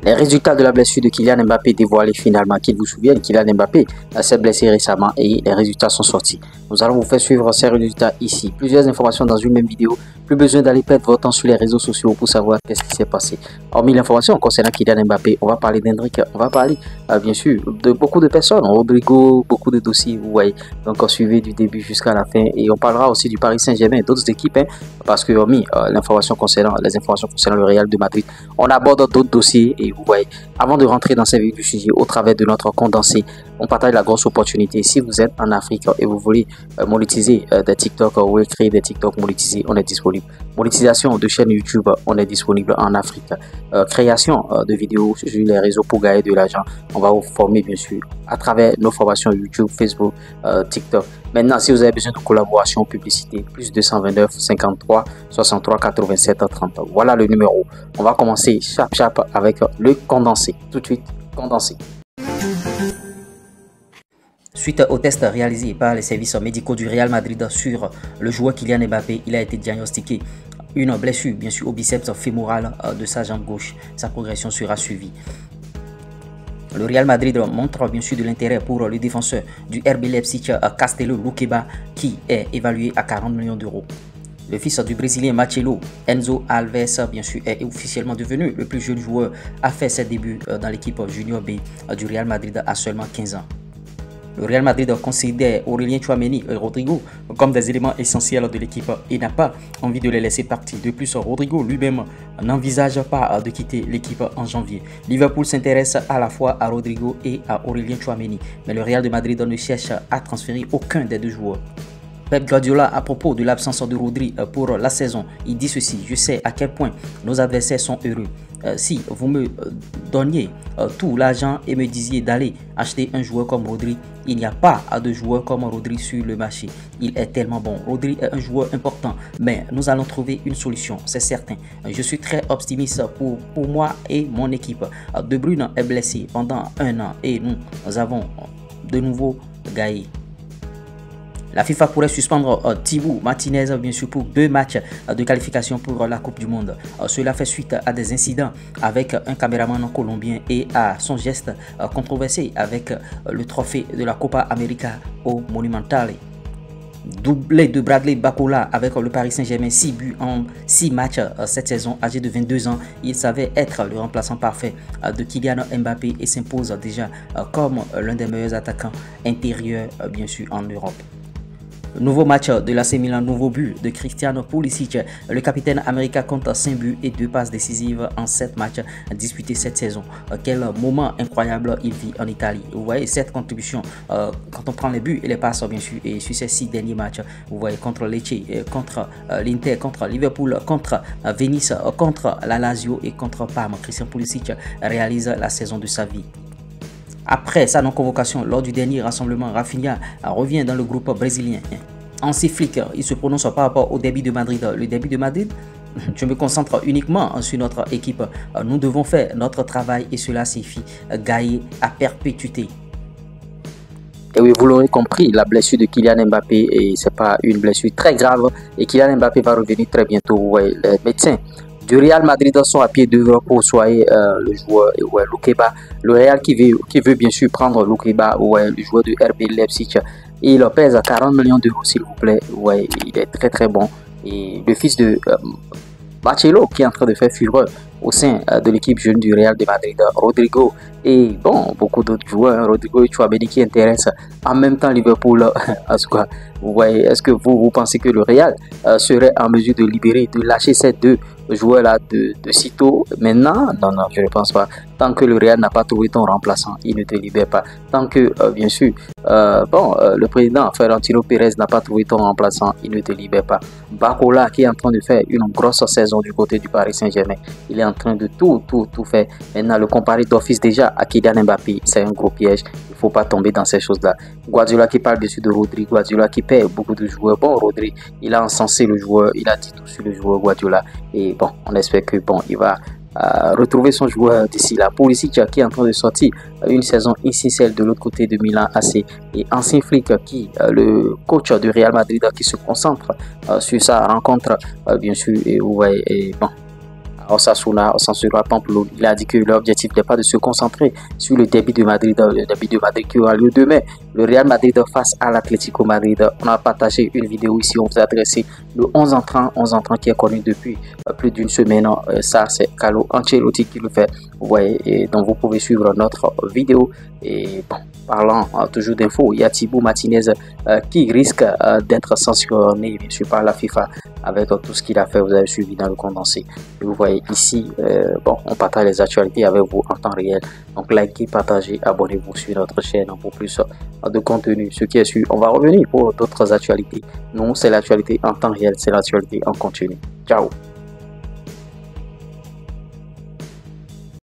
Les résultats de la blessure de Kylian Mbappé dévoilés finalement. Qu'il vous souvienne, Kylian Mbappé s'est blessé récemment et les résultats sont sortis. Nous allons vous faire suivre ces résultats ici. Plusieurs informations dans une même vidéo. Plus besoin d'aller perdre votre temps sur les réseaux sociaux pour savoir qu'est-ce qui s'est passé. Hormis l'information concernant Kylian Mbappé, on va parler d'Hendrick, on va parler bien sûr de beaucoup de personnes. Rodrigo, beaucoup de dossiers, vous voyez. Donc suivez du début jusqu'à la fin. Et on parlera aussi du Paris Saint-Germain, d'autres équipes, parce que hormis l'information concernant les informations concernant le Real de Madrid, on aborde d'autres dossiers. Et vous voyez, avant de rentrer dans ces vifs du sujet, au travers de notre condensé, on partage la grosse opportunité. Si vous êtes en Afrique et vous voulez monétiser des TikTok ou créer des TikTok monétisés, on est disponible. Monétisation de chaîne YouTube, on est disponible en Afrique. Création de vidéos sur les réseaux pour gagner de l'argent, on va vous former bien sûr à travers nos formations YouTube, Facebook, TikTok. Maintenant, si vous avez besoin de collaboration, publicité, plus 229 53 63 87 30. Voilà le numéro. On va commencer chap avec le condensé. Tout de suite, condensé. Suite au test réalisé par les services médicaux du Real Madrid sur le joueur Kylian Mbappé, il a été diagnostiqué une blessure bien sûr au biceps fémoral de sa jambe gauche. Sa progression sera suivie. Le Real Madrid montre bien sûr de l'intérêt pour le défenseur du RB Leipzig, Castello Luqueba, qui est évalué à 40 millions d'euros. Le fils du Brésilien Marcelo, Enzo Alves, bien sûr, est officiellement devenu le plus jeune joueur à faire ses débuts dans l'équipe Junior B du Real Madrid à seulement 15 ans. Le Real Madrid considère Aurélien Tchouaméni et Rodrigo comme des éléments essentiels de l'équipe et n'a pas envie de les laisser partir. De plus, Rodrigo lui-même n'envisage pas de quitter l'équipe en janvier. Liverpool s'intéresse à la fois à Rodrigo et à Aurélien Tchouaméni, mais le Real de Madrid ne cherche à transférer aucun des deux joueurs. Pep Guardiola, à propos de l'absence de Rodri pour la saison, il dit ceci: je sais à quel point nos adversaires sont heureux. Si vous me donniez tout l'argent et me disiez d'aller acheter un joueur comme Rodri, il n'y a pas de joueur comme Rodri sur le marché. Il est tellement bon. Rodri est un joueur important, mais nous allons trouver une solution, c'est certain. Je suis très optimiste pour moi et mon équipe. De Bruyne est blessé pendant un an et nous avons de nouveau gagné. La FIFA pourrait suspendre Thibaut Martinez bien sûr pour 2 matchs de qualification pour la Coupe du Monde. Cela fait suite à des incidents avec un caméraman colombien et à son geste controversé avec le trophée de la Copa América au Monumental. Doublé de Bradley Barcola avec le Paris Saint-Germain, 6 buts en 6 matchs cette saison. Âgé de 22 ans, il savait être le remplaçant parfait de Kylian Mbappé et s'impose déjà comme l'un des meilleurs attaquants intérieurs bien sûr en Europe. Nouveau match de l'AC Milan, nouveau but de Christian Pulisic. Le capitaine américain compte 5 buts et 2 passes décisives en 7 matchs disputés cette saison. Quel moment incroyable il vit en Italie. Vous voyez cette contribution, quand on prend les buts et les passes bien sûr, et sur ces 6 derniers matchs, vous voyez contre Lecce, contre l'Inter, contre Liverpool, contre Venise, contre la Lazio et contre Parme. Christian Pulisic réalise la saison de sa vie. Après sa non-convocation lors du dernier rassemblement, Rafinha revient dans le groupe brésilien. Hansi Flick, il se prononce par rapport au derby de Madrid. Le derby de Madrid, je me concentre uniquement sur notre équipe. Nous devons faire notre travail et cela signifie gagner à perpétuité. Et oui, vous l'aurez compris, la blessure de Kylian Mbappé, et c'est pas une blessure très grave. Et Kylian Mbappé va revenir très bientôt. Vous voyez, les médecins du Real Madrid sont à pied d'œuvre pour soigner le joueur Luqueba. Le Real qui veut bien sûr prendre Luqueba, le joueur du RB Leipzig. Il pèse à 40 millions d'euros s'il vous plaît. Ouais, il est très très bon. Et le fils de Marcelo qui est en train de faire fureur au sein de l'équipe jeune du Real de Madrid, Rodrigo et bon, beaucoup d'autres joueurs, Rodrigo et Tchouaméni qui intéressent en même temps Liverpool. En tout cas, vous voyez, est-ce que vous pensez que le Real serait en mesure de libérer, de lâcher ces deux joueurs-là de sitôt maintenant? Non, non, je ne pense pas. Tant que le Real n'a pas trouvé ton remplaçant, il ne te libère pas. Tant que, bien sûr, le président Florentino Pérez n'a pas trouvé ton remplaçant, il ne te libère pas. Barcola qui est en train de faire une grosse saison du côté du Paris Saint-Germain, il est en train de tout faire. Maintenant, le comparer d'office déjà à Kylian Mbappé, c'est un gros piège. Il ne faut pas tomber dans ces choses-là. Guardiola qui parle dessus de Rodri, Guardiola qui perd beaucoup de joueurs. Bon, Rodri, il a encensé le joueur, il a dit tout sur le joueur Guardiola. Et bon, on espère que bon, il va retrouver son joueur d'ici là. Pulisic qui est en train de sortir une saison ici, celle de l'autre côté de Milan AC, et Hansi Flick qui le coach du Real Madrid qui se concentre sur sa rencontre bien sûr, et vous voyez, et bon, Osasuna censurera Pamplona. Il a dit que l'objectif n'est pas de se concentrer sur le derby de Madrid qui aura lieu demain. Le Real Madrid face à l'Atlético Madrid. On a partagé une vidéo ici, on vous a adressé le 11 entrant qui est connu depuis plus d'une semaine. Ça, c'est Carlo Ancelotti qui le fait. Vous voyez, et donc vous pouvez suivre notre vidéo. Et bon, parlant toujours d'infos, il y a Thibaut Martinez qui risque d'être sanctionné, bien sûr, par la FIFA avec tout ce qu'il a fait. Vous avez suivi dans le condensé. Et vous voyez ici, bon, on partage les actualités avec vous en temps réel. Donc, likez, partagez, abonnez-vous sur notre chaîne pour plus de contenu. Ce qui est sûr, on va revenir pour d'autres actualités. Nous, c'est l'actualité en temps réel, c'est l'actualité en continu. Ciao!